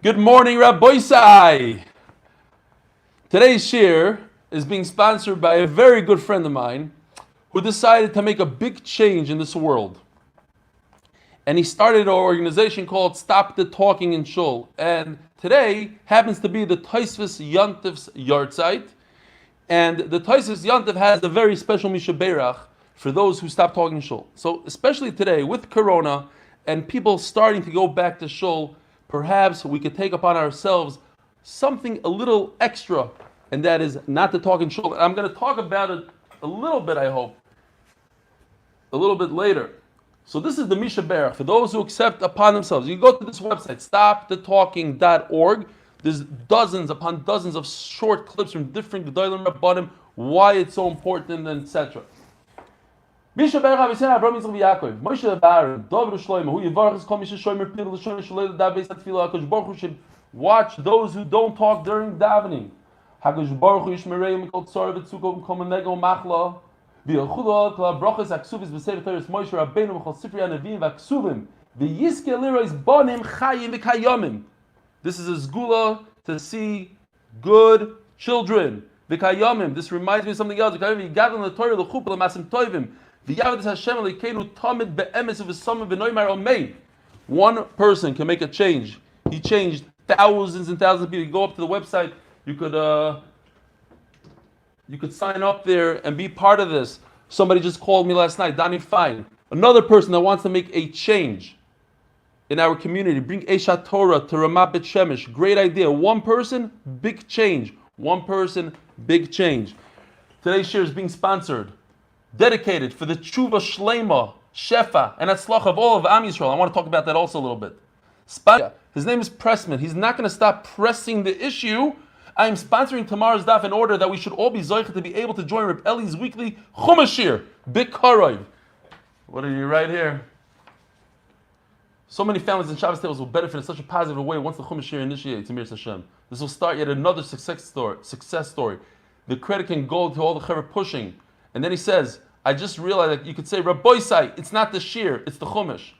Good morning, Rabbi Sai. Today's Shiur is being sponsored by a very good friend of mine who decided to make a big change in this world. And he started an organization called Stop the Talking in Shul. And today happens to be the Tosfos YomTov's yahrzeit. And the Tosfos YomTov has a very special mishaberach for those who stop talking in Shul. So especially today with Corona and people starting to go back to Shul, perhaps we could take upon ourselves something a little extra, and that is not to talk in Shul. And I'm going to talk about it a little bit, I hope, a little bit later. So this is the mishaberach for those who accept upon themselves. You go to this website, stopthetalking.org. There's dozens upon dozens of short clips from different Gedolim Rabbanim, why it's so important, and etc. Mishaberach Avisena Abraham Yitzchak Yaakov Moshe Bar Dovru Shloimo Hu Yivarach Kol Misha Shomer Pil L'Shon Shalei L'Dav Beis Tefillah HaKadosh Baruch Hu should watch those who don't talk during davening. HaKadosh Baruch Hu Yishmerei Mikol Tzor V'Tzukov Kol Menegel Machla V'Yochula Kol Brachos HaKsuvis B'Sefer Torah Moshe Rabbeinu V'Chol Sifrei HaNeviim V'Ksuvim V'Yizke Lirois Bonim Chayim V'Kayomim. This is a zgula to see good children. V'Kayomim. This reminds me of something else. V'Kayomim Yigadol in the Torah L'Chupa L'Masim Tovim. One person can make a change. He changed thousands and thousands of people. You go up to the website, you could sign up there and be part of this. Somebody just called me last night, Danny Fine. Another person that wants to make a change in our community. Bring Eshat Torah to Ramat Bet Shemesh. Great idea. One person, big change. One person, big change. Today's Shiur is being sponsored, dedicated for the tshuva shlema, shefa, and atzlach of all of Am Yisrael. I want to talk about that also a little bit. His name is Pressman. He's not going to stop pressing the issue. I am sponsoring tomorrow's daf in order that we should all be zoichet to be able to join Reb Eli's weekly Chumashir, B'Karov. What are you right here? So many families in Shabbos tables will benefit in such a positive way once the Chumashir initiates Emir Hashem. This will start yet another success story. The credit can go to all the chaver pushing. And then he says, I just realized that you could say, Rabbi Sai, it's not the Shiur, it's the Chumash.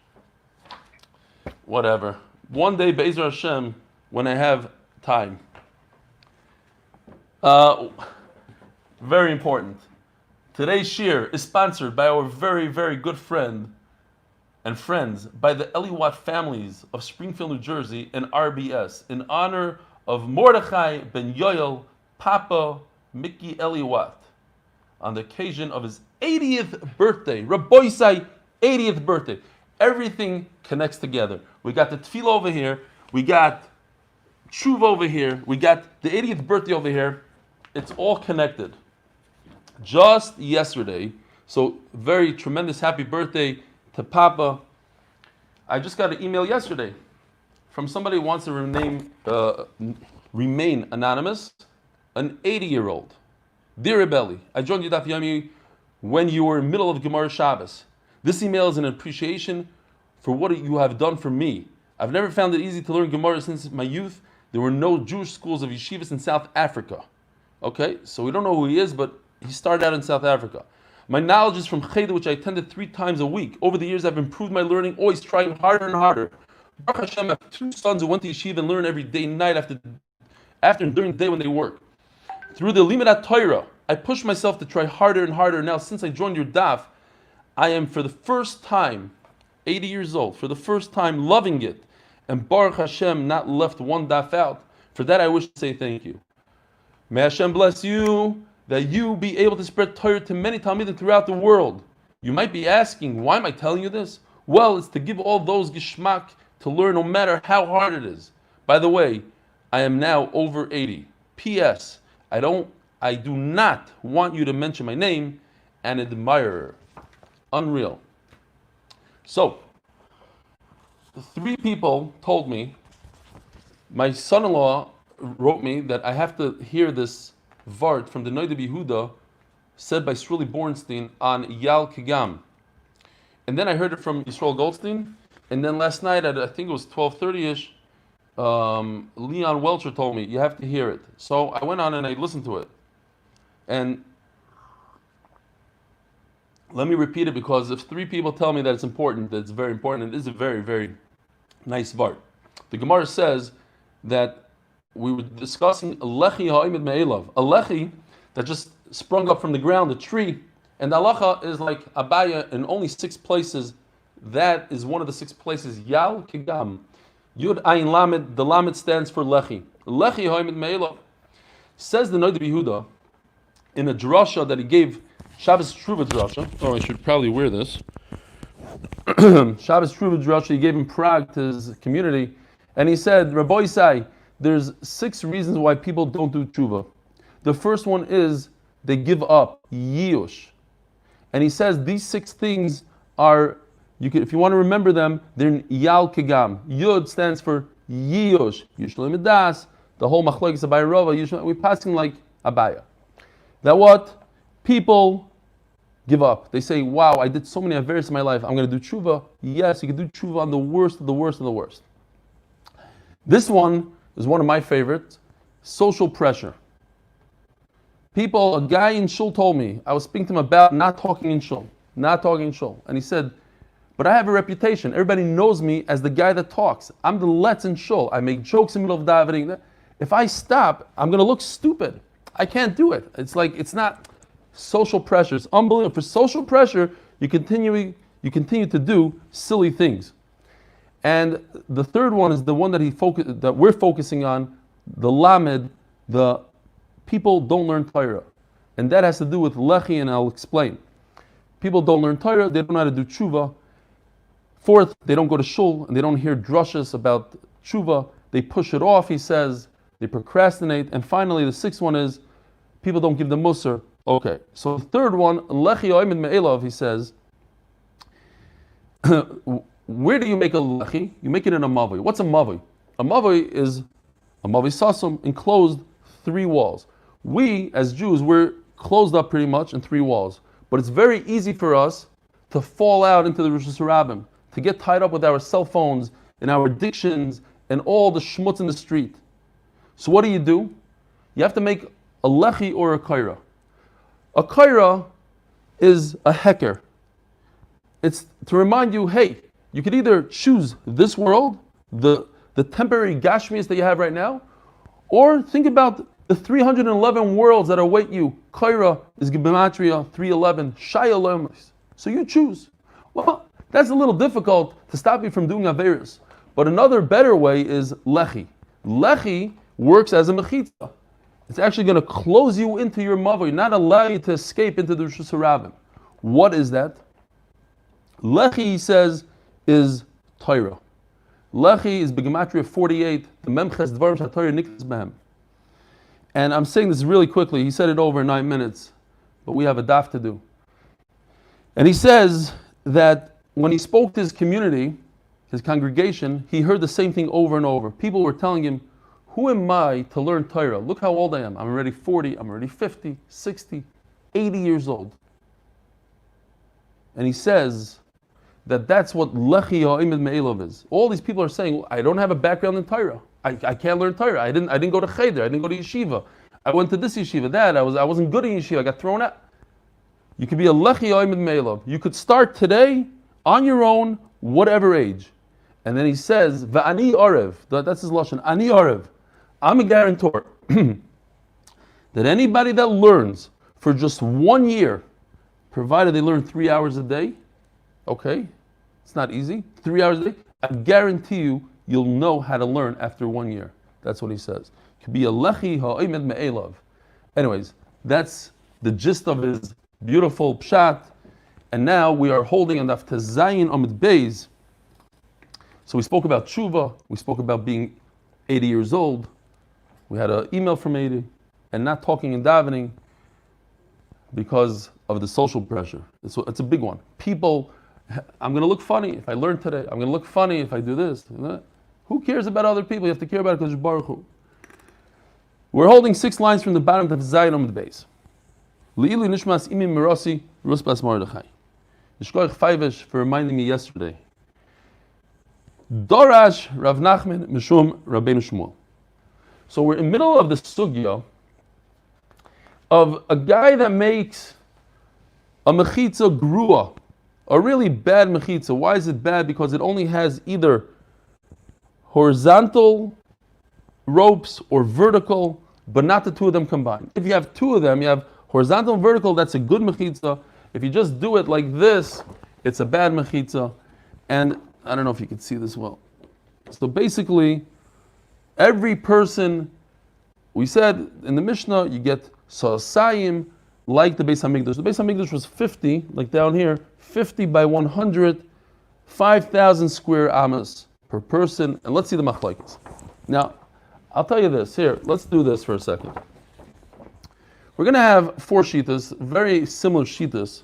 Whatever. One day, Be'ezer Hashem, when I have time. Very important. Today's Shiur is sponsored by our very, very good friend and friends, by the Eli Watt families of Springfield, New Jersey, and RBS, in honor of Mordechai ben Yoel, Papa Mickey Eli Watt, on the occasion of his 80th birthday. Rabbi Sai, 80th birthday. Everything connects together. We got the tefillah over here. We got tshuva over here. We got the 80th birthday over here. It's all connected. Just yesterday, so very tremendous happy birthday to Papa. I just got an email yesterday from somebody who wants to remain anonymous, an 80-year-old. Dear Rebelli, I joined you Daf Yomi when you were in the middle of Gemara Shabbos. This email is an appreciation for what you have done for me. I've never found it easy to learn Gemara since my youth. There were no Jewish schools of yeshivas in South Africa. Okay, so we don't know who he is, but he started out in South Africa. My knowledge is from Cheder, which I attended 3 times a week. Over the years, I've improved my learning, always trying harder and harder. Baruch Hashem, I have 2 sons who went to yeshiva and learn every day, night, after and during the day when they work. Through the Limud Torah, I pushed myself to try harder and harder. Now, since I joined your daf, I am for the first time, 80 years old, for the first time loving it. And Baruch Hashem, not left one daf out. For that, I wish to say thank you. May Hashem bless you, that you be able to spread Torah to many Talmidim throughout the world. You might be asking, why am I telling you this? Well, it's to give all those geshmak to learn no matter how hard it is. By the way, I am now over 80. P.S. I do not want you to mention my name, an admirer. Unreal. So, 3 people told me, my son-in-law wrote me that I have to hear this vort from the Nodeh B'Yehudah said by Shirley Bornstein on Yal Kigam. And then I heard it from Yisrael Goldstein, and then last night at I think it was 12:30ish, Leon Welcher told me, you have to hear it. So I went on and I listened to it. And let me repeat it, because if 3 people tell me that it's important, that it's very important, it is a very, very nice vort. The Gemara says that we were discussing a lechi ha'imid me'elav, a lechi that just sprung up from the ground, a tree, and the halacha is like abaya in only 6 places. That is one of the 6 places. Yal kigam, Yud Ayin Lamed. The Lamed stands for lechi. Lechi ha'imid me'elav. Says the Nodeh B'Yehudah in a drasha that he gave, Shabbos Truva drasha. Oh, I should probably wear this. Shabbos Truva drasha he gave in Prague to his community, and he said, Rabbi Isai, there's 6 reasons why people don't do tshuva. The first one is they give up, yiyush. And he says these 6 things are, if you want to remember them, they're in yal kegam. Yud stands for yiyush, yushlim edas. The whole machlokes Abaye Rava, we're passing like Abaya. That what? People give up. They say, wow, I did so many averos in my life, I'm going to do tshuva. Yes, you can do tshuva on the worst of the worst of the worst. This one is one of my favorites, social pressure. People, a guy in shul told me, I was speaking to him about not talking in shul. And he said, but I have a reputation. Everybody knows me as the guy that talks. I'm the let's in shul. I make jokes in the middle of davening. If I stop, I'm going to look stupid. I can't do it. It's like, it's not social pressure. It's unbelievable. For social pressure, you continue to do silly things. And the third one is the one that we're focusing on, the lamed, the people don't learn Torah. And that has to do with lechi, and I'll explain. People don't learn Torah, they don't know how to do tshuva. Fourth, they don't go to shul, and they don't hear drushas about tshuva. They push it off, he says. They procrastinate. And finally, the 6th one is, people don't give the musar. Okay, so the 3rd one, lechi ha'imid me'elav, he says, where do you make a lechi? You make it in a mavoi. What's a mavoi? A mavoi is a mavoi sasum, enclosed 3 walls. We, as Jews, we're closed up pretty much in 3 walls. But it's very easy for us to fall out into the Rosh Hashanah, to get tied up with our cell phones and our addictions and all the schmutz in the street. So what do? You have to make a lechi or a kaira. A kaira is a heker. It's to remind you, hey, you could either choose this world, the temporary gashmias that you have right now, or think about the 311 worlds that await you. Kaira is gematria 311, shayalomis. So you choose. Well, that's a little difficult to stop you from doing averos. But another better way is lechi. Lechi works as a mechitza. It's actually going to close you into your mavoi, not allow you to escape into the Rosh Hashanah. What is that? Lechi, he says, is Torah. Lechi is Begematria 48, the Memches Dvarim Torah Niklas Behem. And I'm saying this really quickly. He said it over in 9 minutes, but we have a daf to do. And he says that when he spoke to his community, his congregation, he heard the same thing over and over. People were telling him, who am I to learn Torah? Look how old I am. I'm already 40, I'm already 50, 60, 80 years old. And he says that that's what lechi ha'imid me'elav is. All these people are saying, I don't have a background in Torah. I can't learn Torah. I didn't go to cheder. I didn't go to yeshiva. I went to this yeshiva, that. I wasn't good in yeshiva. I got thrown out. You could be a lechi ha'imid me'elav. You could start today on your own, whatever age. And then he says, va'ani arev. That's his lashon. Ani arev. I'm a guarantor that anybody that learns for just 1 year, provided they learn 3 hours a day, okay, it's not easy, 3 hours a day, I guarantee you'll know how to learn after 1 year. That's what he says. It could be a lechi ha'imid me'elav. Anyways, that's the gist of his beautiful pshat. And now we are holding on Daf Amud Beis. So we spoke about tshuva, we spoke about being 80 years old. We had an email from 80, and not talking and davening because of the social pressure. It's a big one. People, I'm going to look funny if I learn today. I'm going to look funny if I do this. Who cares about other people? You have to care about Kodesh Baruch Hu. We're holding 6 lines from the bottom of Zayin Amud Beis. Le'ilu nishmas imi merasi ruspas Mordechai. Yishkoich Faivish for reminding me yesterday. Dorash Rav Nachman Mishum Rabbeinu Shmuel. So we're in the middle of the sugya of a guy that makes a mechitza grua, a really bad mechitza. Why is it bad? Because it only has either horizontal ropes or vertical, but not the two of them combined. If you have two of them, you have horizontal and vertical, that's a good mechitza. If you just do it like this, it's a bad mechitza. And I don't know if you can see this well. So basically, every person, we said in the Mishnah, you get sa'asayim like the Beis HaMikdash. The Beis HaMikdash was 50, like down here, 50 by 100, 5,000 square amas per person. And let's see the machlokes. Now, I'll tell you this. Here, let's do this for a second. We're going to have 4 shitas, very similar shitas.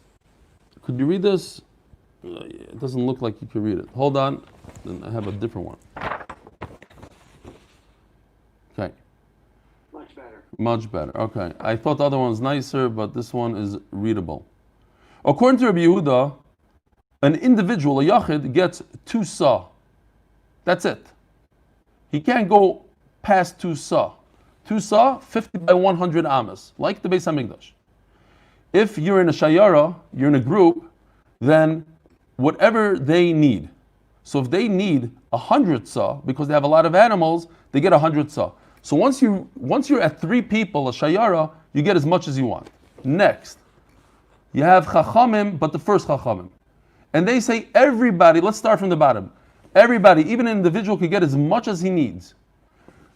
Could you read this? It doesn't look like you can read it. Hold on. Then I have a different one. Okay. Much better. Much better. Okay. I thought the other one was nicer, but this one is readable. According to Rabbi Yehudah, an individual, a yachid, gets 2 sa. That's it. He can't go past 2 sa. 2 sa, 50 by 100 amas, like the Beis HaMikdash. If you're in a shayara, you're in a group, then whatever they need. So if they need 100 sa, because they have a lot of animals, they get 100 sa. So once you're at 3 people, a shayara, you get as much as you want. Next, you have chachamim, but the first chachamim. And they say everybody, let's start from the bottom. Everybody, even an individual, can get as much as he needs.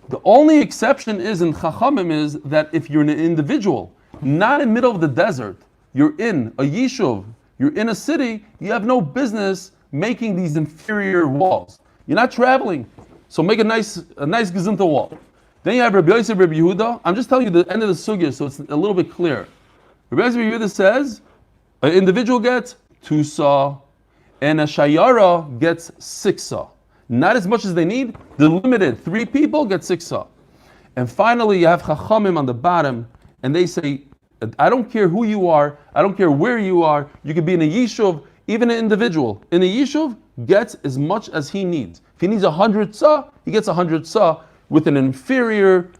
The only exception is in chachamim is that if you're an individual, not in the middle of the desert, you're in a yishuv, you're in a city, you have no business making these inferior walls. You're not traveling, so make a nice gezinta wall. Then you have Rabbi Yosef, Rabbi Yehudah. I'm just telling you the end of the sugya, so it's a little bit clear. Rabbi Yosef, Rabbi Yehudah says an individual gets 2 sa, and a shayara gets 6 sa. Not as much as they need. The limited 3 people get 6 sa. And finally, you have chachamim on the bottom, and they say, I don't care who you are, I don't care where you are, you could be in a yishuv, even an individual. In a yishuv, gets as much as he needs. If he needs 100 sa, he gets 100 sa with an inferior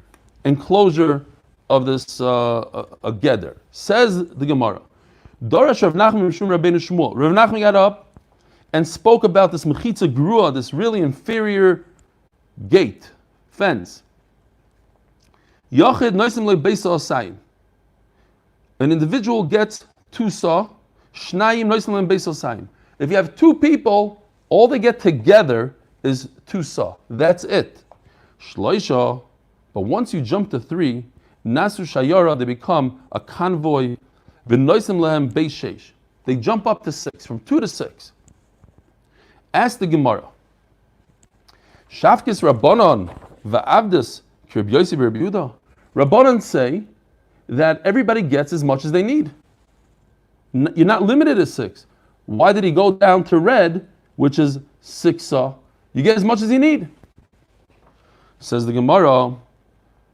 enclosure of this a geder. Says the Gemara. Dorash Rav Nachman Mishum Rabbeinu Shmuel. Rav Nachman got up and spoke about this mechitza grua, this really inferior gate, fence. Yachid noisim lebeis osayim. An individual gets 2 sa. Shnayim noisim lebeis osayim. If you have 2 people, all they get together is 2 sa. That's it. Shloisha. But once you jump to 3, nasu shayara, they become a convoy. V'noisim lehem beis sheish. They jump up to 6, from 2 to 6. Ask the Gemara. Shafkis Rabbanon va'avdus Rabbi Yosef Rabbi Yehudah. Rabbanon say that everybody gets as much as they need. You're not limited to 6. Why did he go down to red, which is 6 sa? You get as much as you need. Says the Gemara,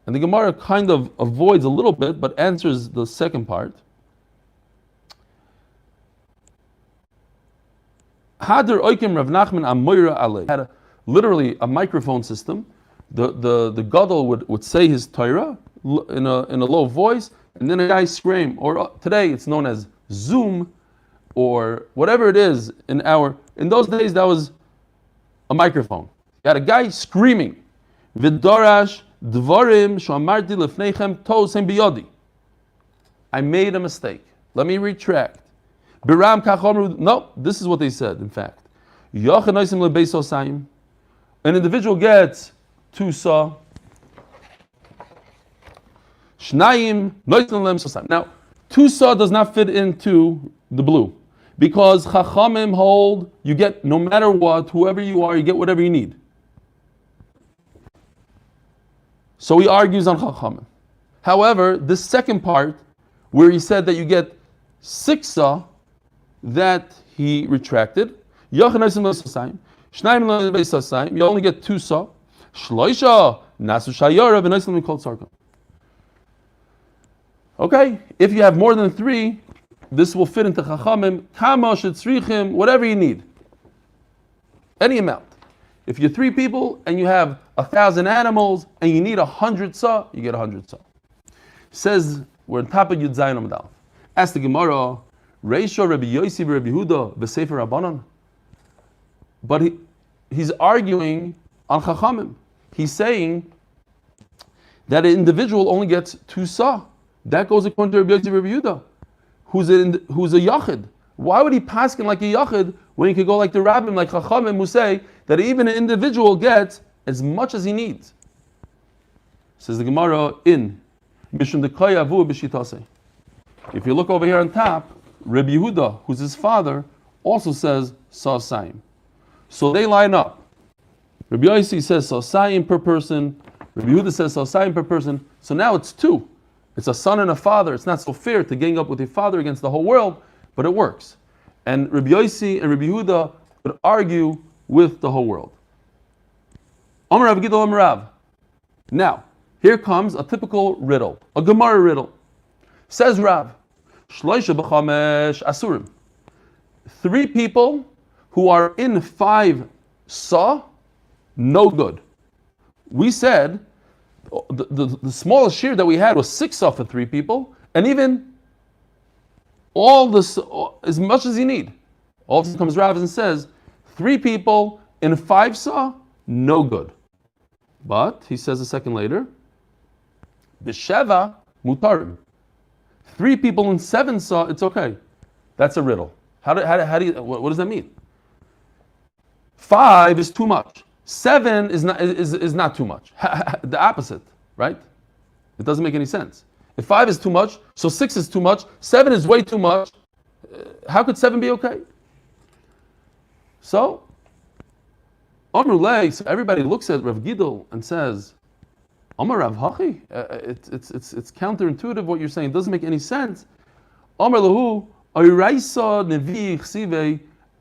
and the Gemara kind of avoids a little bit, but answers the second part. Hader Oikim Rav Nachman Amoira Alei had literally a microphone system. The gadol would say his Torah in a low voice, and then a guy scream. Or today it's known as Zoom, or whatever it is. In those days that was a microphone. You had a guy screaming, V'darash dvarim shoamarti lefneichem tosem biyodi. I made a mistake. Let me retract. Biram kachomru. No, this is what they said. In fact, Yochanoisim lebeis osayim. An individual gets 2 sa. Shnayim noisim lebeis osayim. Now, 2 sa does not fit into the blue because Chachamim hold you get no matter what, whoever you are, you get whatever you need. So he argues on Chachamim. However, the second part, where he said that you get 6 sa, that he retracted. You only get 2 sa. Okay, if you have more than 3, this will fit into Chachamim, Kama shetzrichim, whatever you need. Any amount. If you're 3 people and you have 1,000 animals and you need 100 sa, you get 100 sa. Says we're on top of Yud Zayin Amud Aleph. Ask the Gemara, Reisha Rabbi Yosef Rabbi Yehudah v'Sefer Rabbanon. But he's arguing on Chachamim. He's saying that an individual only gets 2 sa. That goes according to Rabbi Yehudah, who's a yachid. Why would he paskin like a yachid when he could go like the rabbim, like Chachamim, who say that even an individual gets as much as he needs? Says the Gemara in Mishum Dekay Avu B'Shitase. If you look over here on top, Rabbi Yehudah, who's his father, also says sa'asayim. So they line up. Rabbi Yossi says sa'asayim per person. Rabbi Yehudah says sa'asayim per person. So now it's 2. It's a son and a father. It's not so fair to gang up with your father against the whole world, but it works. And Rabbi Yossi and Rabbi Yehudah would argue with the whole world. Amar Rav Gidol Amar Rav. Now, here comes a typical riddle, a Gemara riddle. Says Rav, Shloisha b'chamesh asurim. 3 people who are in 5 sa, no good. We said the smallest shear that we had was 6 sa for 3 people, and even all this, as much as you need. All of a sudden comes Rav and says, 3 people in 5 sa, no good. But he says a second later, B'sheva mutarim. 3 people in 7 sa, it's okay. That's a riddle. How do you, what does that mean? 5 is too much. 7 is not too much. The opposite, right? It doesn't make any sense. If 5 is too much, so 6 is too much, 7 is way too much. How could 7 be okay? So, so everybody looks at Rav Gidol and says, Amar Rav Hachi, it's counterintuitive what you're saying. It doesn't make any sense. Amar Lahu,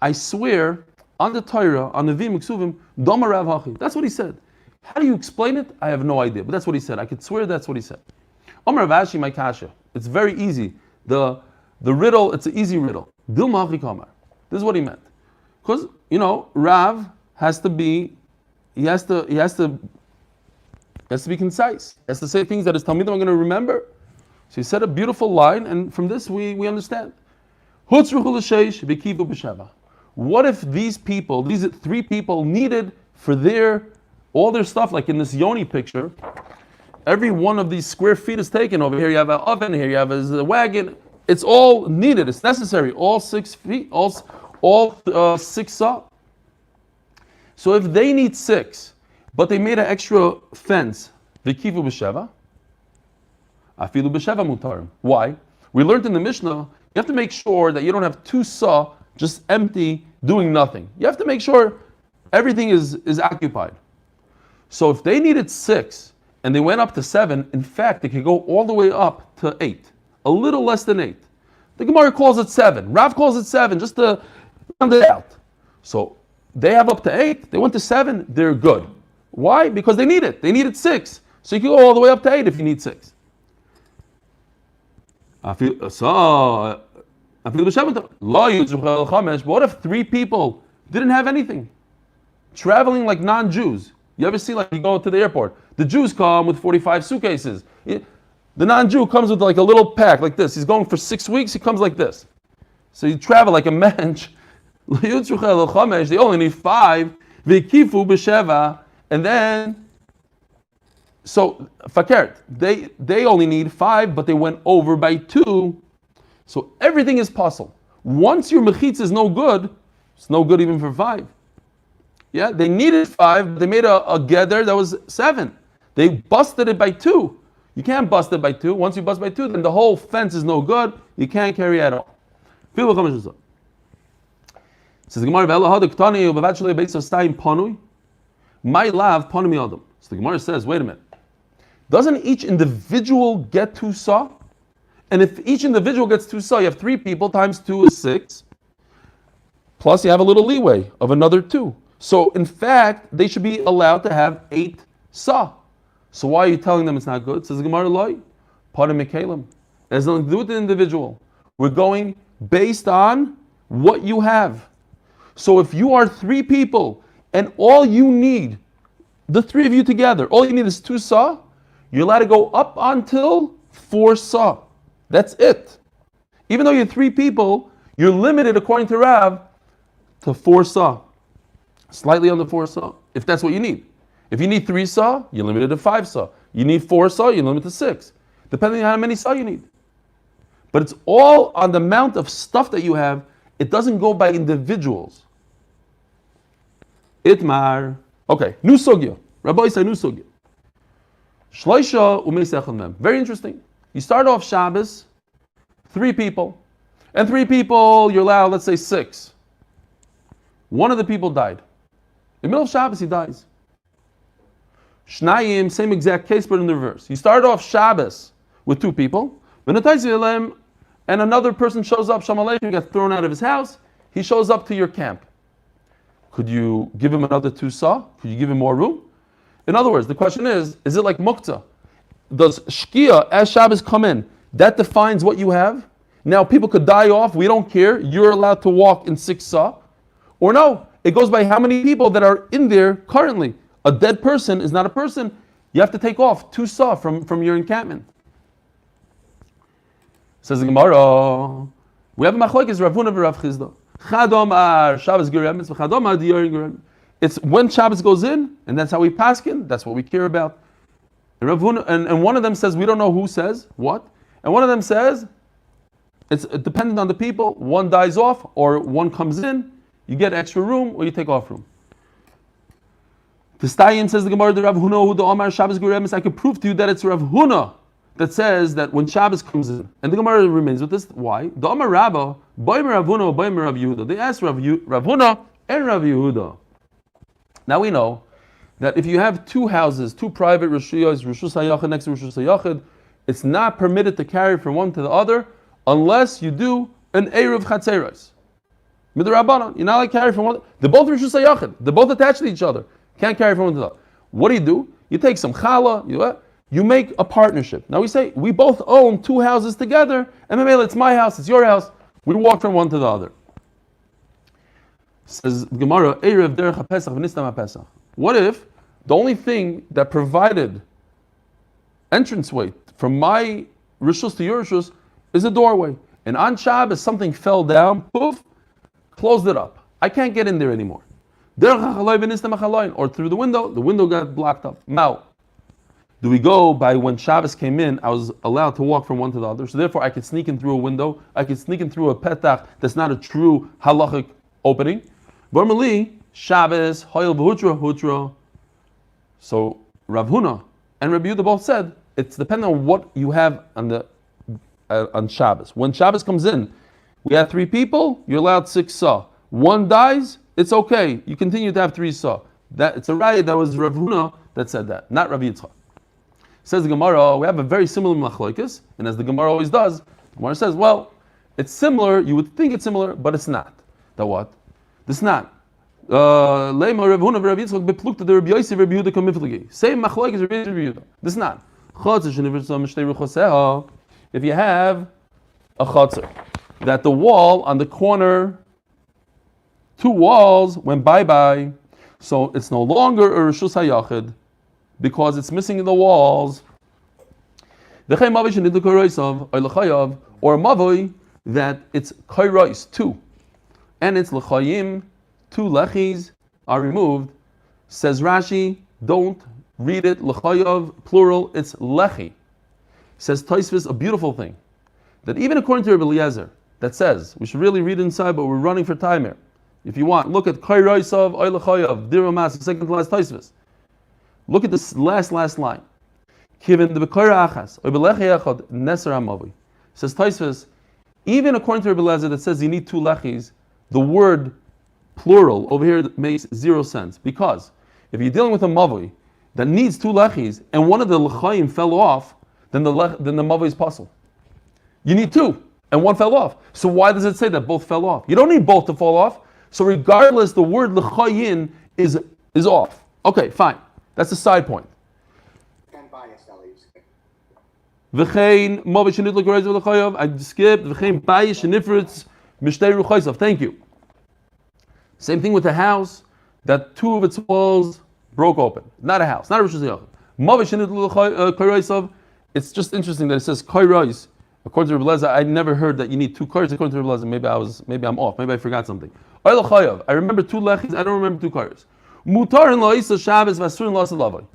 I swear on the Torah, on the V'Miksuvim, Doma Rav Hachi. That's what he said. How do you explain it? I have no idea, but that's what he said. I could swear that's what he said. Amar Rav Ashi, my kasha. It's very easy. The riddle, it's an easy riddle. Dilma Hachi Kamar. This is what he meant. Because, Rav has to be, he has to be concise. He has to say things that his Talmidim are going to remember. So he said a beautiful line, and from this we understand. What if these people, these 3 people needed for all their stuff, like in this Yoni picture, every one of these square feet is taken. Over here you have an oven, here you have a wagon. It's all needed, it's necessary. All 6 feet, all 6 saw. So if they need 6, but they made an extra fence, v'kivu b'sheva, afilu b'sheva mutarim. Why? We learned in the Mishnah, you have to make sure that you don't have 2 saw just empty, doing nothing. You have to make sure everything is occupied. So if they needed 6 and they went up to 7, in fact, they could go all the way up to 8, a little less than 8. The Gemara calls it 7. Rav calls it 7, just to round it out. So they have up to 8. They went to 7. They're good. Why? Because they need it. They needed 6. So you can go all the way up to 8 if you need 6. But what if 3 people didn't have anything? Traveling like non-Jews. You ever see, like, you go to the airport, the Jews come with 45 suitcases. The non-Jew comes with like a little pack like this. He's going for 6 weeks, he comes like this. So you travel like a mensch. They only need 5. And then, so fakert, they only need 5, but they went over by 2. So everything is puzzle. Once your mechitz is no good, it's no good even for 5. Yeah, they needed 5, but they made a gather that was 7. They busted it by 2. You can't bust it by 2. Once you bust by 2, then the whole fence is no good. You can't carry it at all. Says the Gemara, my love, panui adam. So the Gemara says, wait a minute. Doesn't each individual get 2 saw? And if each individual gets 2 saw, you have 3 people times 2 is 6. Plus you have a little leeway of another 2. So in fact, they should be allowed to have 8 saw. So why are you telling them it's not good? Says the Gemara, loy, panui mekalim. It has nothing to do with the individual. We're going based on what you have. So if you are 3 people and all you need, the 3 of you together, all you need is 2 saw, you're allowed to go up until 4 saw. That's it. Even though you're 3 people, you're limited, according to Rav, to 4 saw. Slightly under 4 saw, if that's what you need. If you need 3 saw, you're limited to 5 saw. You need 4 saw, you're limited to 6. Depending on how many saw you need. But it's all on the amount of stuff that you have. It doesn't go by individuals. Itmar. Okay, new sugya. Rabbi say new sugya. Shloisha u'meisechel mem. Very interesting. You start off Shabbos, 3 people. And 3 people, you're allowed, let's say 6. One of the people died. In the middle of Shabbos, he dies. Shnayim, same exact case, but in the reverse. You start off Shabbos with 2 people, and another person shows up, Shalom Aleichem, gets thrown out of his house. He shows up to your camp. Could you give him another 2 saw? Could you give him more room? In other words, the question is it like muktzah? Does shkia, as Shabbos come in, that defines what you have? Now people could die off, we don't care, you're allowed to walk in 6 saw? Or no, it goes by how many people that are in there currently. A dead person is not a person. You have to take off 2 saw from your encampment. Says the Gemara, we have a machlokes Rav Huna v'Rav Chizda. Chadom Shabbos geremitz v'chadom diyarin geremitz. It's when Shabbos goes in, and that's how we paskin. That's what we care about. And Rav Huna, and one of them says we don't know who says what, and one of them says it's dependent on the people. One dies off, or one comes in. You get extra room, or you take off room. The Stayim says the Gemara, the Rav Huna who the Omar Shabbos geremitz. I can prove to you that it's Rav Huna that says that when Shabbos comes in, and the Gemara remains with this. Why? The Omar Rabba, Boimer Rav Huna, Boimer Rav Yehuda. They asked Rav Huna and Rav Yehuda. Now we know that if you have 2 houses, 2 private rishuyos, Rishus HaYachid next to Rishus HaYachid, it's not permitted to carry from one to the other unless you do an Eruv Chatzeros. Midrabanan, you're not allowed to carry from one. They're both Rishus HaYachid. They're both attached to each other. Can't carry from one to the other. What do? You take some challah, you make a partnership. Now we say, we both own 2 houses together, and maybe it's my house, it's your house. We walk from one to the other. Says Gemara, Erev derech HaPesach v'nistam HaPesach. What if the only thing that provided entranceway from my rishus to your rishus is a doorway, and on Shabbos something fell down, poof, closed it up. I can't get in there anymore. Or through the window got blocked up. Now, do we go by when Shabbos came in, I was allowed to walk from one to the other, so therefore I could sneak in through a window, I could sneak in through a petach that's not a true halachic opening. Normally, Shabbos, Hoyel Hutra. So Rav Huna and Rabbi Yehuda both said it's depending on what you have on Shabbos. When Shabbos comes in, we have 3 people, you're allowed 6 saw. One dies, it's okay. You continue to have 3 saw. That it's a riot that was Rav Huna that said that, not Rav Yitzchak. Says the Gemara, we have a very similar machlokes, and as the Gemara always does, the Gemara says, well, it's similar, you would think it's similar, but it's not. That what? It's not. Same machlokes Rav Yehuda. This is not. If you have a chatzar, that the wall on the corner, 2 walls went bye-bye, so it's no longer a Rishus HaYachid, because it's missing in the walls. Or a mavoi that it's kairos 2, and it's l'chayim 2 lechis are removed. Says Rashi, don't read it l'chayav plural. It's lechi. Says Tosfos a beautiful thing that even according to Rabbi Eliezer that says we should really read inside, but we're running for time here. If you want, look at kairos of oy l'chayav diramas second class Tosfos. Look at this last line. Kiven the bekara achas oy belechi echad neser hamavi. Says Tosfos, even according to Rabbi Eliezer that says you need 2 lechis, the word plural over here makes 0 sense, because if you're dealing with a mavoi that needs 2 lechis and one of the lechayim fell off, then the mavoi is puzzle. You need 2 and 1 fell off. So why does it say that both fell off? You don't need both to fall off. So regardless, the word lechayin is off. Okay, fine. That's a side point. And bias, Eli. V'chein mavoi shenit l'goreis v'lechayav. I skipped v'chein bias shenifritz mishtei ruchaysav. Thank you. Same thing with the house, that 2 of its walls broke open. Not a house, not a Rishus HaYachid. It's just interesting that it says kairos. According to Rabbi Eliezer, I never heard that you need 2 kairos. According to Rabbi Eliezer, maybe I'm off, maybe I forgot something. I remember 2 lechis, I don't remember 2 kairos. Mutarin lo'isa Shabbos v'asurin lo'asa lavoi.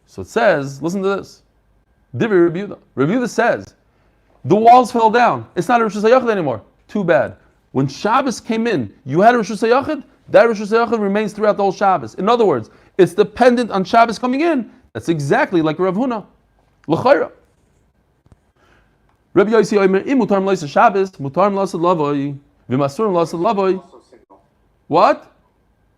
So it says, listen to this. Divrei Rabbi Yehuda. Rabbi Yehuda says, the walls fell down. It's not a Rosh Hashanah anymore. Too bad. When Shabbos came in, you had a Rosh Hashanah. That Rosh Hashanah remains throughout the whole Shabbos. In other words, it's dependent on Shabbos coming in. That's exactly like Rav Huna. L'chayra. Rabbi Yossi Omer, im mutarim lo'isa Shabbos, mutarim lo'asa lavoi, v'masurim lo'asa lavoi. Also single. What?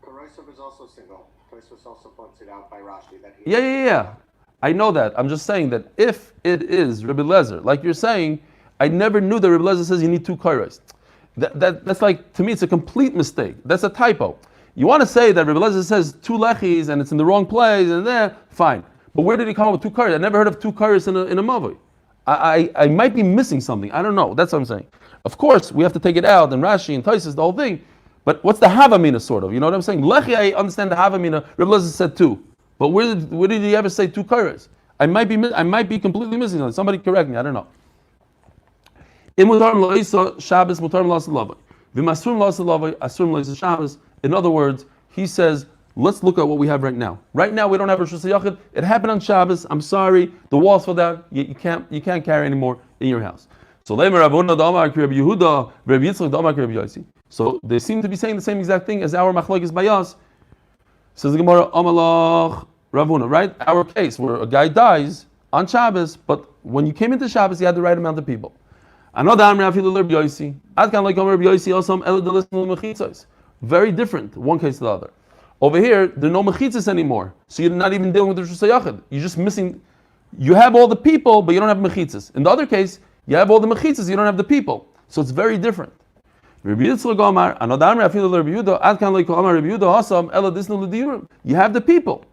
Corrosive is also single. Tosfos also points it out by Rashi that he. Yeah. I know that. I'm just saying that if it is Rabbi Lezer, like you're saying, I never knew that Rabbi Lezer says you need 2 kairos. That's like, to me, it's a complete mistake. That's a typo. You want to say that Rabbi Lezer says 2 lechis and it's in the wrong place and there, fine. But where did he come up with 2 kairos? I never heard of 2 kairos in a mavoi. I might be missing something. I don't know. That's what I'm saying. Of course, we have to take it out and Rashi and Taisus, the whole thing. But what's the havamina sort of? You know what I'm saying? Lechi, I understand the havamina. Rabbi Lezer said 2. But where did he ever say 2 kairos? I might be completely missing something. Somebody correct me. I don't know. In other words, he says, let's look at what we have right now. Right now, we don't have Rosh Hashanah. It happened on Shabbos. I'm sorry, the walls fell down. You can't carry anymore in your house. So So they seem to be saying the same exact thing as our machlokes bayas. Says the Gemara, Amalach Ravuna, right? Our case where a guy dies on Shabbos, but when you came into Shabbos, you had the right amount of people. Very different, one case to the other. Over here, there are no mechitzas anymore, so you're not even dealing with the Rosh Hashanah. You're just missing. You have all the people, but you don't have mechitzas. In the other case, you have all the mechitzas, you don't have the people. So it's very different. You have the people.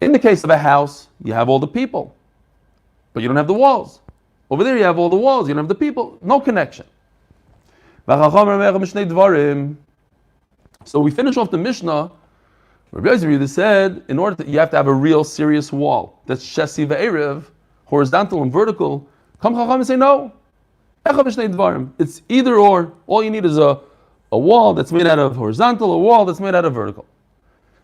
In the case of a house, you have all the people, but you don't have the walls. Over there, you have all the walls, you don't have the people. No connection. So we finish off the Mishnah. Rabbi Yossi said, in order you have to have a real serious wall that's shesi ve'erev, horizontal and vertical. Come Chacham and say no. It's either or. All you need is a wall that's made out of horizontal, a wall that's made out of vertical.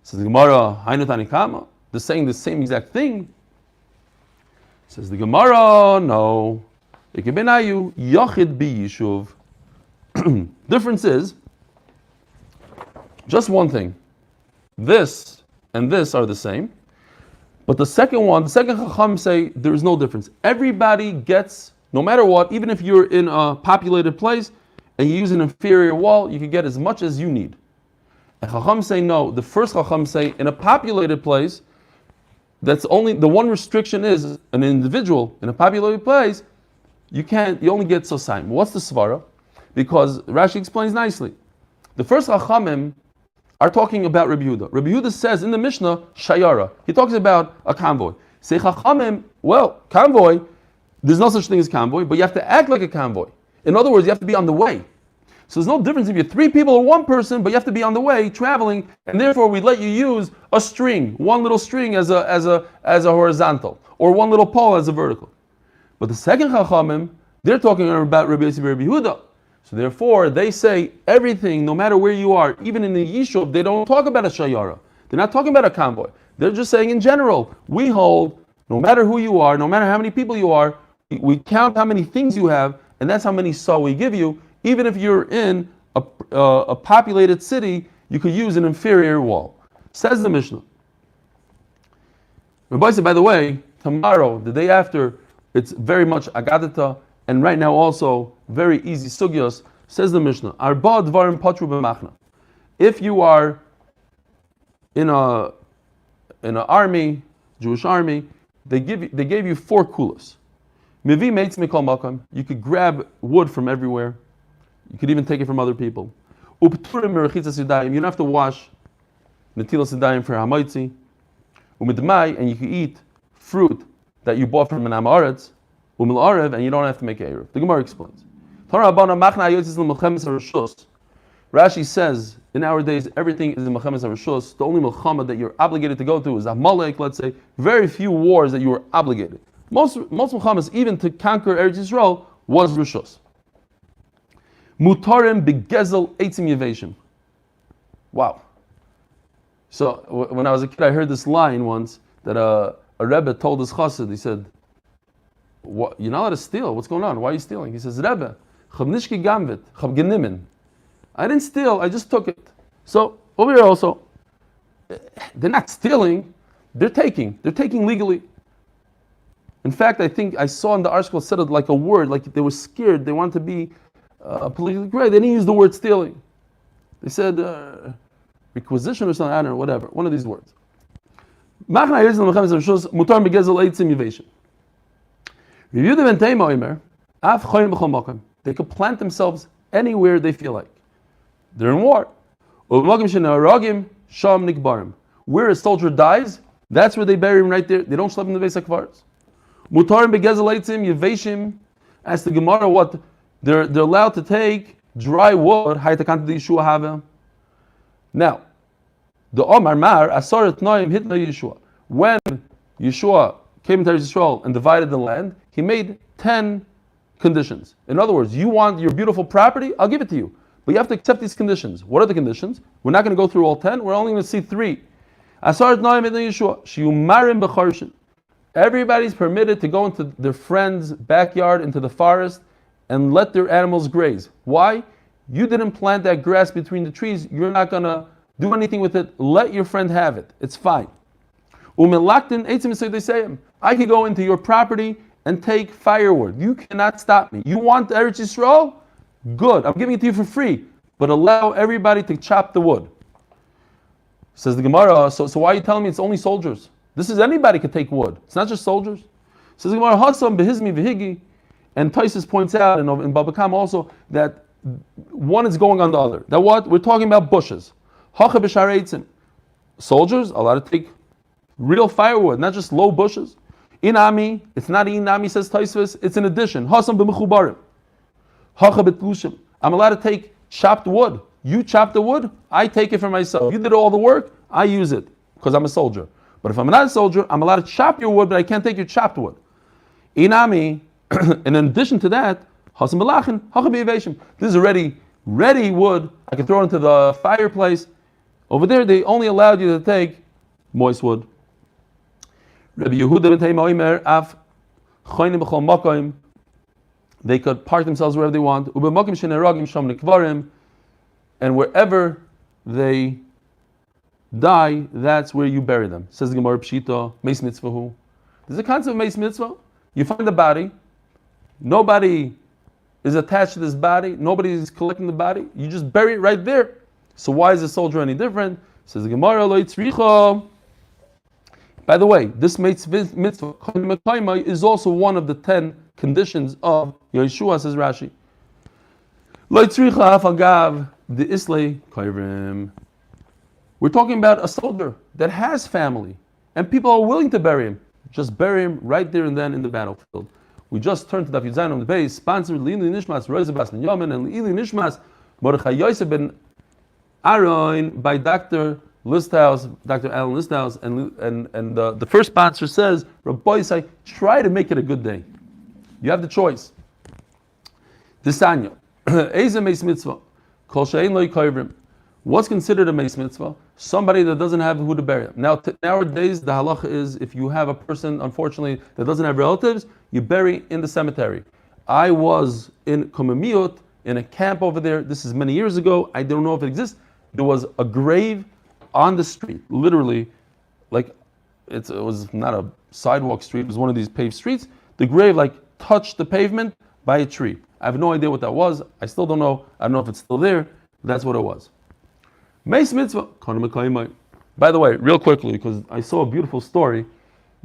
Says the Gemara, Hainu Tanikama. They're saying the same exact thing. Says the Gemara, no. Yachid bi Yishuv. Difference is just one thing. This and this are the same. But the second Chacham say there is no difference. Everybody gets, no matter what, even if you're in a populated place and you use an inferior wall, you can get as much as you need. And Chacham say no. The first Chacham say in a populated place, that's only, the one restriction is an individual in a populated place, you only get Sosaim. What's the Svara? Because Rashi explains nicely. The first Chachamim are talking about Rabbi Yehuda. Rabbi Yehuda says in the Mishnah, Shayara. He talks about a convoy. Say Chachamim, well, convoy, there's no such thing as convoy, but you have to act like a convoy. In other words, you have to be on the way. So there's no difference if you're 3 people or 1 person, but you have to be on the way, traveling, and therefore we let you use a string, one little string as a horizontal, or one little pole as a vertical. But the second Chachamim, they're talking about Rabbi Yossi Rabbi Yehuda. So therefore, they say everything, no matter where you are, even in the Yishuv, they don't talk about a shayara. They're not talking about a convoy. They're just saying in general, we hold, no matter who you are, no matter how many people you are, we count how many things you have, and that's how many saw we give you. Even if you're in a populated city, you could use an inferior wall. Says the Mishnah. Rabbi said, by the way, tomorrow, the day after, it's very much agadata, and right now also very easy sugyos. Says the Mishnah. Arba dvarim patru b'machna. If you are in an army, Jewish army, they gave you 4 kulas. Mivi meitz mikol makam. You could grab wood from everywhere. You could even take it from other people. Upturim merachitzas yadayim. You don't have to wash netilas yadayim for hamaitzi. Umidmai, and you can eat fruit that you bought from an amaretz. Umil arev, and you don't have to make erev. The Gemara explains. Rashi says, in our days, everything is in Mechemes HaRishus. The only Milchama that you're obligated to go to is Amalek, let's say. Very few wars that you were obligated. Most Milchamas, even to conquer Eretz Yisrael, was Rishus. Mutarim begezel eitzim yeveshim. Wow. So when I was a kid, I heard this line once that a Rebbe told his chassid. He said, "What? You're not allowed to steal. What's going on? Why are you stealing?" He says, "Rebbe, chab nishki gamvit, chab genimin. I didn't steal. I just took it." So over here also, they're not stealing. They're taking. They're taking legally. In fact, I think I saw in the article said it like a word, like they were scared. They wanted to be politically correct. They didn't use the word stealing. They said requisition or something. I don't know, whatever. One of these words. They could plant themselves anywhere they feel like. They're in war. Where a soldier dies, that's where they bury him right there. They don't schlep him in the Beis HaKvaros. As the Gemara, what they're allowed to take dry wood. Now, the Omar Mar Asar Etnoim Hitna Yeshua. When Yeshua came into Israel and divided the land, he made 10 conditions. In other words, you want your beautiful property, I'll give it to you. But you have to accept these conditions. What are the conditions? We're not going to go through all 10. We're only going to see 3. Asar Etnoim Hitna Yeshua. Shiumarim B'Charshin. Everybody's permitted to go into their friend's backyard, into the forest, and let their animals graze. Why? You didn't plant that grass between the trees. You're not going to do anything with it. Let your friend have it. It's fine. I could go into your property and take firewood. You cannot stop me. You want Eretz Yisrael? Good. I'm giving it to you for free. But allow everybody to chop the wood. Says the Gemara, so why are you telling me it's only soldiers? This is anybody can take wood. It's not just soldiers. Says the Gemara, Hassam behizmi v'higi, and Taisus points out, and in Baba Kama also, that one is going on the other. That what? We're talking about bushes. Hacha b'shareitzim. Soldiers are allowed to take real firewood, not just low bushes. Inami, it's not inami, says Taisus, it's an addition. Hassam b'mechubarim. Hacha b'tlushim. I'm allowed to take chopped wood. You chop the wood, I take it for myself. You did all the work, I use it, because I'm a soldier. But if I'm not a soldier, I'm allowed to chop your wood, but I can't take your chopped wood. Inami, and in addition to that, Hasan Belachin, Hacha. This is already ready wood. I can throw it into the fireplace. Over there, they only allowed you to take moist wood. Rabbi Yehuda ben Teima Omer, Af Choynim B'chol Makoim. They could park themselves wherever they want. Ubemakim sheneragim sham nekvarim, and wherever they die, that's where you bury them. Says the Gemara Pshita, Meis Mitzvahu. There's a concept of Meis Mitzvah. You find the body, nobody is attached to this body, nobody is collecting the body, you just bury it right there. So why is the soldier any different? Says the Gemara, Lo Yitzricha. By the way, this Meis Mitzvah is also one of the 10 conditions of Yeshua, says Rashi. Lo Yitzricha Afagav the Islay Kairim. We're talking about a soldier that has family, and people are willing to bury him. Just bury him right there and then in the battlefield. We just turned to Daf Yomi on the base, sponsored Eli Nishmas Roizabas Ben Yamin and Eli Nishmas Mordechai Yosef Ben Aaron by Dr. Listhouse, Dr. Alan Listhouse, and the first sponsor says, Rabbi Yisai, try to make it a good day. You have the choice. Disanya, Eze Meis Mitzvah, Kol She'ein Lo Yikayvrim. What's considered a Meis Mitzvah? Somebody that doesn't have who to bury him. Now, nowadays, the halacha is if you have a person, unfortunately, that doesn't have relatives, you bury in the cemetery. I was in Komemiot, in a camp over there. This is many years ago. I don't know if it exists. There was a grave on the street, literally, like it was not a sidewalk street, it was one of these paved streets. The grave touched the pavement by a tree. I have no idea what that was. I still don't know. I don't know if it's still there. That's what it was. Meis Mitzvah. By the way, real quickly, because I saw a beautiful story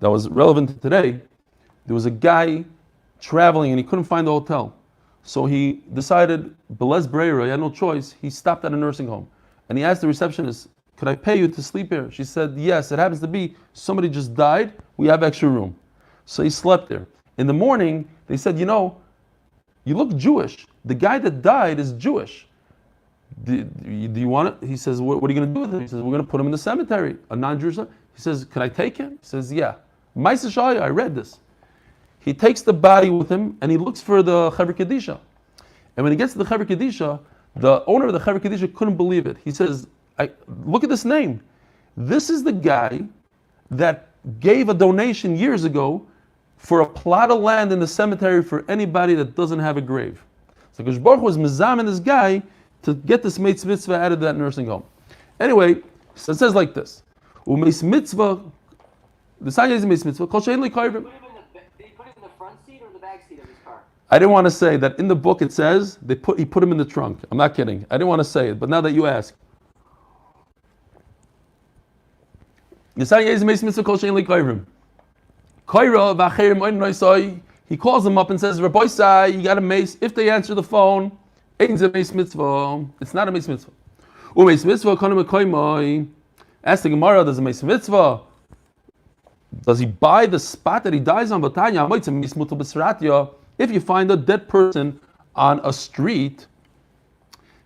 that was relevant to today. There was a guy traveling and he couldn't find a hotel. So he decided, Belez Breira, he had no choice. He stopped at a nursing home. And he asked the receptionist, could I pay you to sleep here? She said, yes, it happens to be somebody just died. We have extra room. So he slept there. In the morning, they said, you look Jewish. The guy that died is Jewish. Do you want it? He says, what are you going to do with him? He says, we're going to put him in the cemetery, a non-Jewish. He says, can I take him? He says, yeah. Maisa Shaya, I read this. He takes the body with him and he looks for the Chaver Kedisha. And when he gets to the Chaver Kedisha, the owner of the Chaver Kedisha couldn't believe it. He says, Look at this name. This is the guy that gave a donation years ago for a plot of land in the cemetery for anybody that doesn't have a grave. So Kadosh Baruch Hu was mezamen this guy to get this meis mitzvah out of that nursing home. Anyway, so it says like this: Umeis mitzvah. The sign is meis mitzvah. Kol she'en li koivim. Did he put it in the front seat or the back seat of his car? I didn't want to say that in the book. It says he put him in the trunk. I'm not kidding. I didn't want to say it, but now that you ask, the sign is meis mitzvah. Kol she'en li koivim. Koira v'acherim oin noisoi. He calls them up and says, Rabbi Sai, you got a mace. If they answer the phone, it's a mace mitzvah. It's not a mace mitzvah. Mace mitzvah, konim koimoi. Ask the Gemara, does a mace mitzvah? Does he buy the spot that he dies on? If you find a dead person on a street,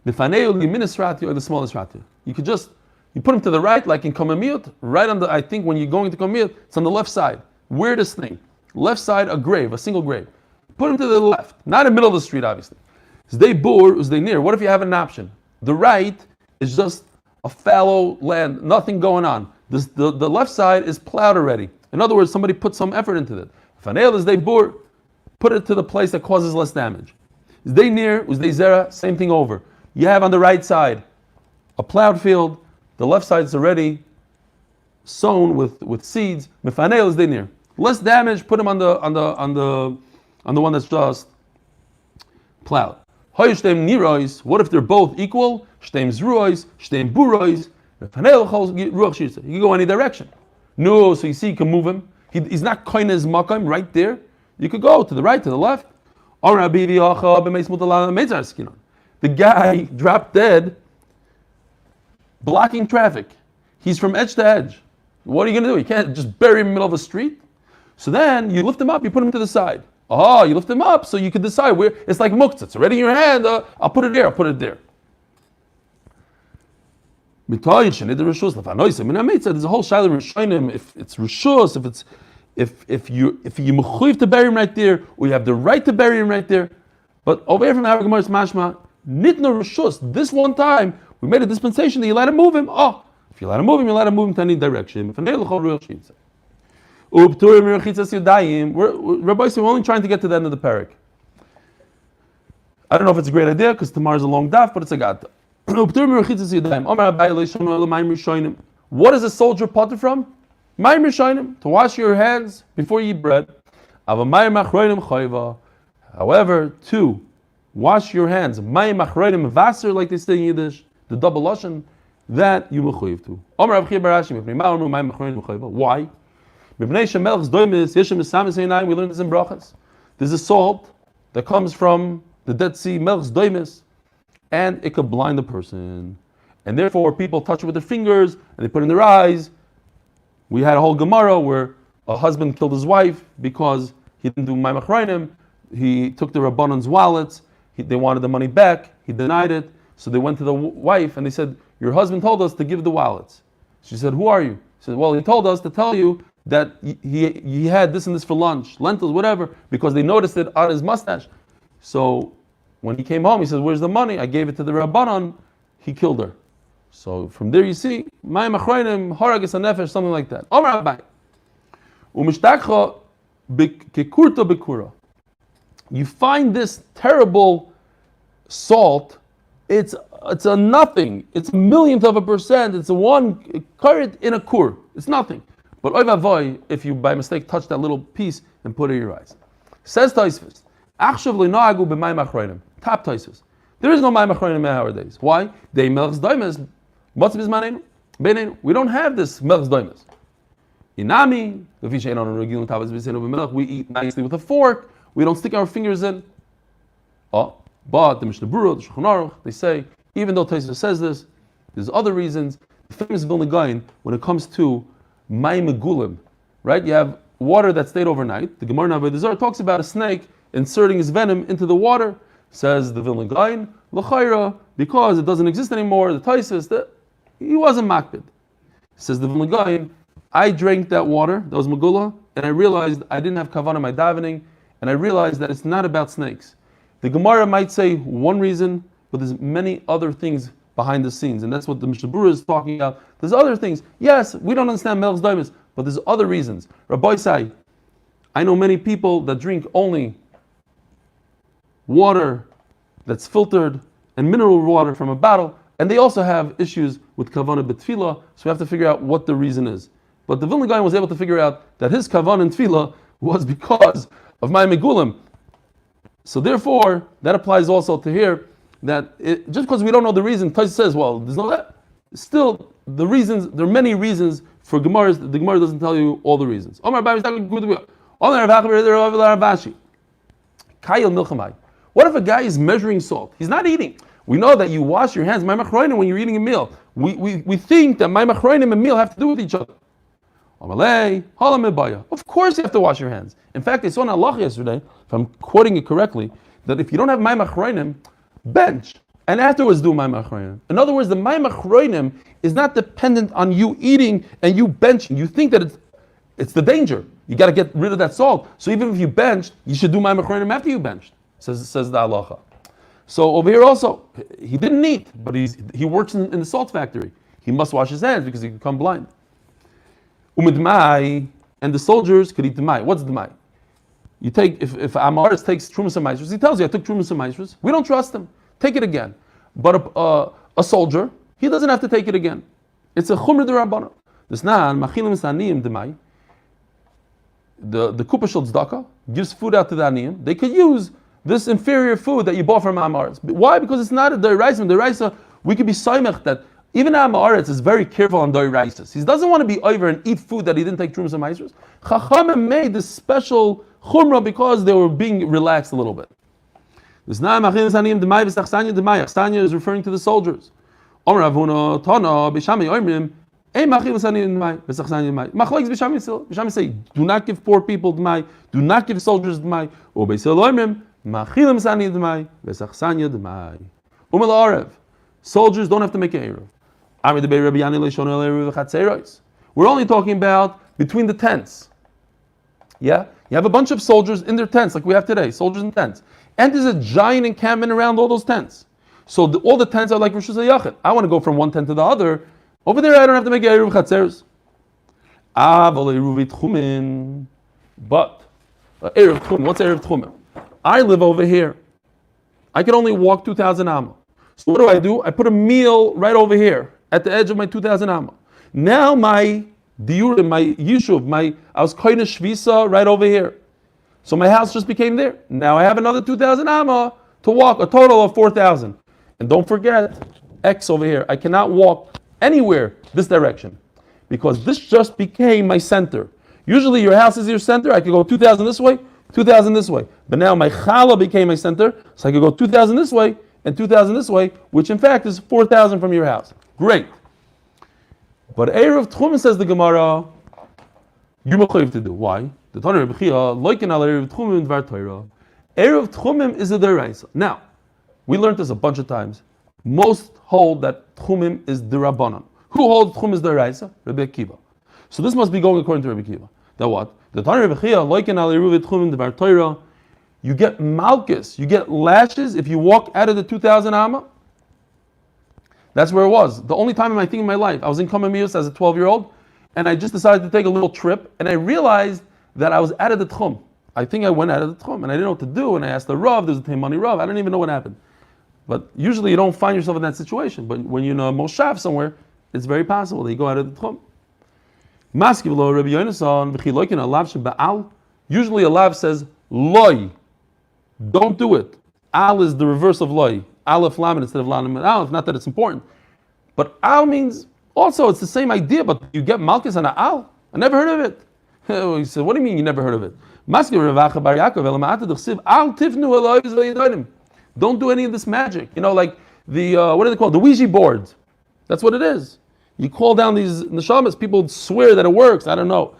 or the smallest ratio, you put him to the right, like in Komamiyot, right on the, I think when you're going to Komamiyot, it's on the left side. Weirdest thing. Left side, a grave, a single grave. Put him to the left, not in the middle of the street, obviously. Zdei bur, zdei near. What if you have an option? The right is just a fallow land, nothing going on. The left side is plowed already. In other words, somebody put some effort into it. Fanel is zdei bur, put it to the place that causes less damage. Zdei near, zdei zera, same thing over. You have on the right side a plowed field. The left side is already sown with seeds. Mefanel is zdei near. Less damage, put him on the one that's just plowed. What if they're both equal? You can go any direction. No, so you see, you can move him. He's not koinez makam right there. You could go to the right, to the left. The guy dropped dead, blocking traffic. He's from edge to edge. What are you going to do? You can't just bury him in the middle of the street. So then you lift him up, you put him to the side. You lift him up so you can decide where. It's like muktzah. It's already in your hand. I'll put it there. I'll put it there. There's a whole shaila rishonim. If it's rishus, if you mechuyev to bury him right there, or you have the right to bury him right there. But over here from the Gemara's mashma, nitna rishus. This one time we made a dispensation that you let him move him. If you let him move him, you let him move him to any direction. Rabbi, we're only trying to get to the end of the parak. I don't know if it's a great idea because tomorrow's a long daf, but it's a gata. What is a soldier potter from? To wash your hands before you eat bread. However, to wash your hands, like they say in Yiddish, the double lashon, that you mechuyev to. Why? We learn this in brachas. There's a salt that comes from the Dead Sea, melchs doimis, and it could blind the person. And therefore, people touch it with their fingers and they put it in their eyes. We had a whole Gemara where a husband killed his wife because he didn't do Maimach Reinim. He took the Rabbanon's wallets. They wanted the money back. He denied it. So they went to the wife and they said, "Your husband told us to give the wallets." She said, "Who are you?" He said, "Well, he told us to tell you that he had this and this for lunch, lentils, whatever, because they noticed it on his mustache." So when he came home, he said, "Where's the money? I gave it to the Rabbanon." He killed her. So from there you see, Mayim Achronim, Haragas HaNefesh, something like that. Omar Abai. Umishtakcha kekurta bekura. You find this terrible salt, it's a nothing. It's a millionth of a percent. It's a one karet in a kur. It's nothing. But oy vavoy, if you by mistake touch that little piece and put it in your eyes. Says Tosfos, Achshav le'noagu b'mayim achronim. Top Tosfos. There is no mayim achronim nowadays. Why? They melchs doimes. What's bismaneinu? Beineinu. We don't have this melchs doimes. Inami, we eat nicely with a fork. We don't stick our fingers in. But the Mishnah Berurah, the Shulchan Aruch, they say, even though Tosfos says this, there's other reasons. The famous Vilna Gaon, when it comes to Mayim Megulim, right? You have water that stayed overnight. The Gemara Nodeh B'Yehudah talks about a snake inserting his venom into the water. Says the Vilna Gaon, l'chayra, because it doesn't exist anymore. The Tosfos, he wasn't makbid. Says the Vilna Gaon, I drank that water, that was Megullah, and I realized I didn't have kavanah in my davening, and I realized that it's not about snakes. The Gemara might say one reason, but there's many other things behind the scenes, and that's what the Mishnah Berurah is talking about. There's other things. Yes, we don't understand Melch's Daimis, but there's other reasons. Rabbi Sai, I know many people that drink only water that's filtered and mineral water from a bottle, and they also have issues with kavanah b'tefillah, so we have to figure out what the reason is. But the Vilna Gaon was able to figure out that his kavanah in tefillah was because of my megulim. So therefore, that applies also to here, that just because we don't know the reason, Tosfos says, well, there's no that. Still, the reasons, there are many reasons for Gemaras. The Gemara doesn't tell you all the reasons. What if a guy is measuring salt? He's not eating. We know that you wash your hands, my machroinim, when you're eating a meal. We think that my machroinim and meal have to do with each other. Of course you have to wash your hands. In fact, they saw in Allah yesterday, if I'm quoting it correctly, that if you don't have my machroinim, bench, and afterwards do my machroinim. In other words, the my machroinim is not dependent on you eating and you benching. You think that it's the danger. You got to get rid of that salt. So even if you benched, you should do my machroinim after you benched, says the halacha. So over here also, he didn't eat, but he works in the salt factory. He must wash his hands because he can become blind. Umidmai, and the soldiers could eat demai. What's demai? You take, if Amaris takes Trumas and Maestros, he tells you, I took Trumas and Maestros. We don't trust him. Take it again. But a soldier, he doesn't have to take it again. It's a chumra d'Rabbana. This nan, machilim saniyim demai. The Kupa Shel Tzedakah gives food out to the aniyim. They could use this inferior food that you bought from Amaris. Why? Because it's not a doiraisa. Doiraisa, we could be soymech that even Amaretz is very careful on doiraisis. He doesn't want to be over and eat food that he didn't take Trumas and Maestros. Chachamim made this special chumrah because they were being relaxed a little bit. This Achsanya is referring to the soldiers. Bishami say, do not give poor people d'mai, do not give soldiers d'mai. Soldiers don't have to make an eruv. We're only talking about between the tents. Yeah? You have a bunch of soldiers in their tents, like we have today, soldiers in tents. And there's a giant encampment around all those tents. So all the tents are like Rosh Hashanah. I want to go from one tent to the other. Over there, I don't have to make an eruv chatzeros. But, eruv tchumen, what's eruv tchumen? I live over here. I can only walk 2,000 amma. So what do? I put a meal right over here at the edge of my 2,000 amma. Now my diur, my yishuv, I was koine shvisa right over here. So my house just became there. Now I have another 2,000 amma to walk, a total of 4,000. And don't forget, X over here. I cannot walk anywhere this direction because this just became my center. Usually your house is your center. I could go 2,000 this way, 2,000 this way. But now my challah became my center, so I could go 2,000 this way and 2,000 this way, which in fact is 4,000 from your house. Great. But Eruv Tchumen, says the Gemara, you're mechayiv to do. Why? The Tanur B'chia loiken al Eruv Tchumen dvar Torah. Eruv Tchumen is a deraisa. Now, we learned this a bunch of times. Most hold that Tchumim is the Rabbanon. Who holds Tchum is the deraisa? Rabbi Akiva. So this must be going according to Rabbi Akiva. That what? The Tanur B'chia loiken al Eruv Tchumen dvar Torah. You get malchus, you get lashes if you walk out of the 2,000 amma. That's where it was. The only time in my life, I was in Kamamius as a 12-year-old, and I just decided to take a little trip, and I realized that I was out of the tchum. I think I went out of the tchum, and I didn't know what to do, and I asked the Rav, there's a Taimani Rav, I don't even know what happened. But usually you don't find yourself in that situation, but when you're in a moshav somewhere, it's very possible that you go out of the tchum. Usually a lav says, loy. Don't do it. Al is the reverse of loy. Aleph lamed instead of lamed aleph. Not that it's important, but al means also it's the same idea. But you get malchus on a al. I never heard of it. He said, "What do you mean you never heard of it?" Don't do any of this magic. You know, like the what are they called? The Ouija boards. That's what it is. You call down these neshamas. People swear that it works. I don't know.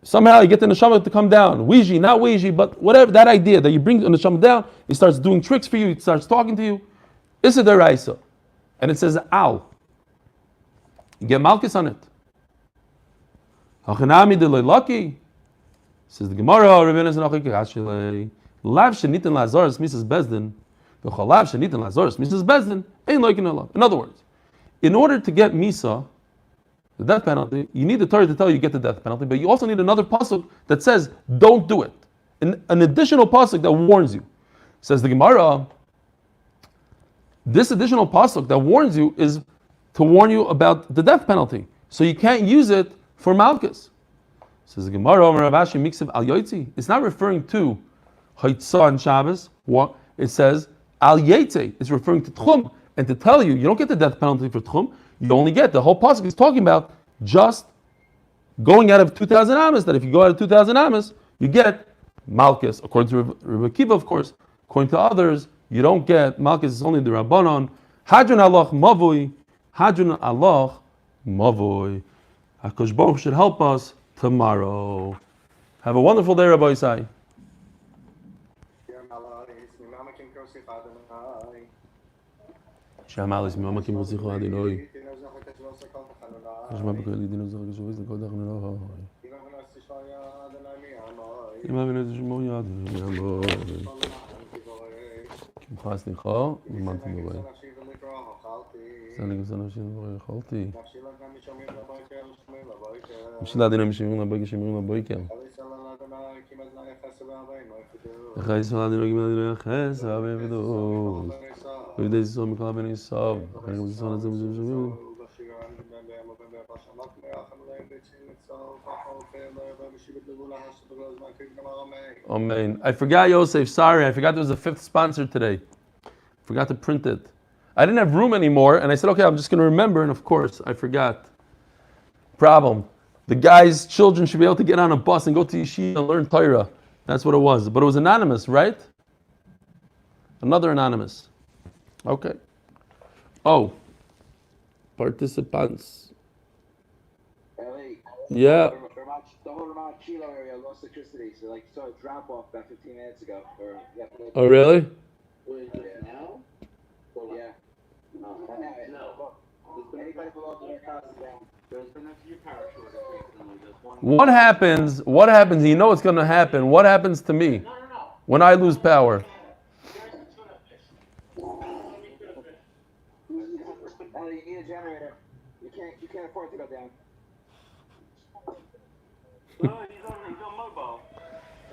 Somehow you get the neshama to come down. Ouija, not Ouija, but whatever, that idea that you bring the neshama down, he starts doing tricks for you, he starts talking to you. It's a deraisa. And it says al. You get malchus on it. Hachanami de lucky. Says the Gemara, Lav shenitin lazaris misas bezdin. In other words, in order to get Misa, the death penalty, you need the Torah to tell you get the death penalty, but you also need another pasuk that says don't do it. An additional pasuk that warns you. Says the Gemara, this additional pasuk that warns you is to warn you about the death penalty. So you can't use it for Malchus. Says the Gemara, it's not referring to Haitzah and Shabbos. It says Al Yetze. It's referring to Tchum. And to tell you, you don't get the death penalty for Tchum. You only get, the whole pasuk is talking about just going out of 2,000 amas, that if you go out of 2,000 amas, you get Malchus. According to Rabbi Akiva, of course. According to others, you don't get Malchus, it's only the Rabbanon. Hadron Allah Mavui. Hadron Allah Mavui. HaKadosh Baruch Hu should help us tomorrow. Have a wonderful day, Rabbi Isai. Shamalis mama kim rozicho adinoi. Shema b'koyli dinu zor geshovis l'kol dach nelo. Ima v'nez shmo yad. Kim chas nicho, v'mantim b'bay. Sani gusana shin b'ray cholti. Mishil adinoi mishimirin l'boy kishimirin l'boy kel. Echai yisrael adinoi gimel adinoi aches, v'avei v'do. Every day so mikol ben isav. Achayim zison azem zem. Amen. I forgot Yosef. Sorry, I forgot there was a fifth sponsor today. Forgot to print it. I didn't have room anymore, and I said, okay, I'm just going to remember, and of course, I forgot. Problem. The guy's children should be able to get on a bus and go to yeshiva and learn Torah. That's what it was. But it was anonymous, right? Another anonymous. Okay. Oh. Participants. Eli. Yeah. The whole Ramat Shiur area lost electricity, so like saw a drop off about 15 minutes ago. Oh, really? Now? Yeah. No. Anybody below their house is down. There's been a few power shortages. What happens? You know what's going to happen. What happens to me when I lose power? You need a generator. You can't afford to go down. No, he's on mobile.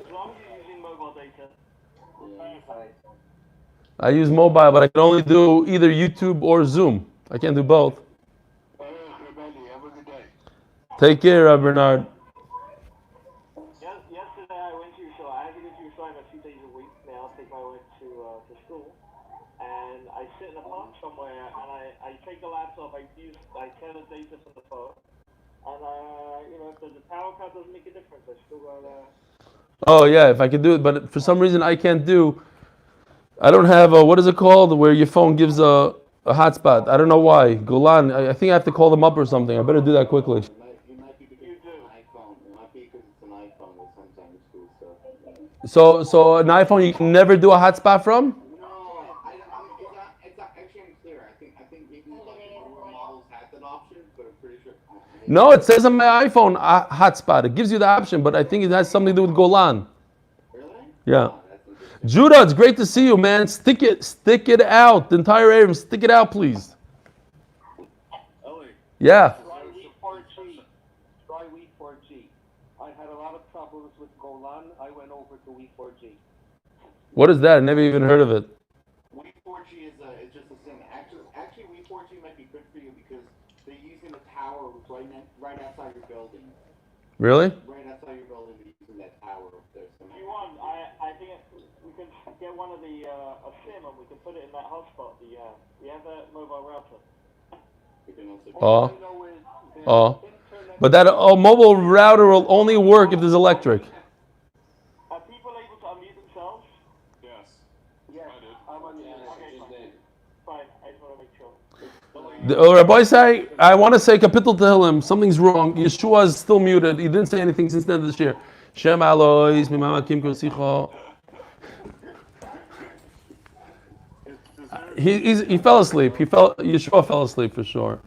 As long as you're using mobile data. I use mobile, but I can only do either YouTube or Zoom. I can't do both. Take care, Bernard. Yesterday I went to your shul. I have to go to your shul about 2 days a week now. Take my wife to school. And I sit in a park somewhere, and I take the laptop, I turn the data from the phone, and if there's a power cut, doesn't make a difference. I still got Oh yeah, if I could do it, but for some reason I can't do. I don't have a, what is it called, where your phone gives a hotspot. I don't know why. Golan, I think I have to call them up or something. I better do that quickly. It might be because it's an iPhone. It might be because it's an iPhone that sometimes school stuff. So an iPhone you can never do a hotspot from? It's actually unclear. I think maybe newer models had that option, but I'm pretty sure. No, it says on my iPhone hotspot. It gives you the option, but I think it has something to do with Golan. Really? Yeah. Judah, it's great to see you, man. Stick it out. The entire Eruvin, stick it out, please. Eli. Yeah. Dry wheat 4G. I had a lot of troubles with Golan. I went over to wheat 4G. What is that? I never even heard of it. Wheat 4G is just a thing. Actually, Wheat 4G might be good for you because they're using a tower right outside your building. Really? Right outside your building, they're using that tower up there. If you want, I think we can get one of the a SIM and we can put it in that hotspot. We have that mobile router. You can also Oh. All I know is the Oh. internet. But that mobile router will only work if there's electric. Are people able to unmute themselves? Yes. Yes. I'm on the internet. Okay, fine. I just want to make sure. Rabbi say, I want to say Kapitel Tehilim. Something's wrong. Yeshua is still muted. He didn't say anything since the end of this year. Shem Alois, Mimama Kim Kosicho. He fell asleep. Yeshua fell asleep for sure.